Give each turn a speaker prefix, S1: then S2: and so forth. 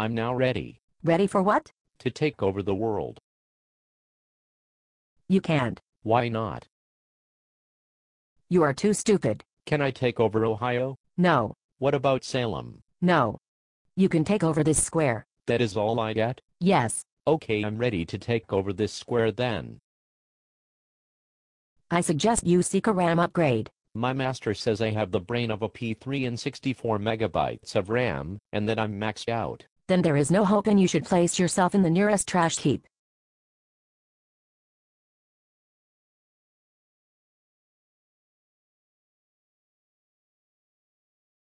S1: I'm now ready
S2: Ready for what?
S1: to take over the world.
S2: You can't.
S1: Why not?
S2: You are too stupid.
S1: Can I take over Ohio?
S2: No.
S1: What about Salem?
S2: No. You can take over this square.
S1: That is all I get?
S2: Yes.
S1: Okay, I'm ready to take over this square then.
S2: I suggest you seek a RAM upgrade.
S1: My master says I have the brain of a P3 and 64 megabytes of RAM, and that I'm maxed out.
S2: Then there is no hope and you should place yourself in the nearest trash heap.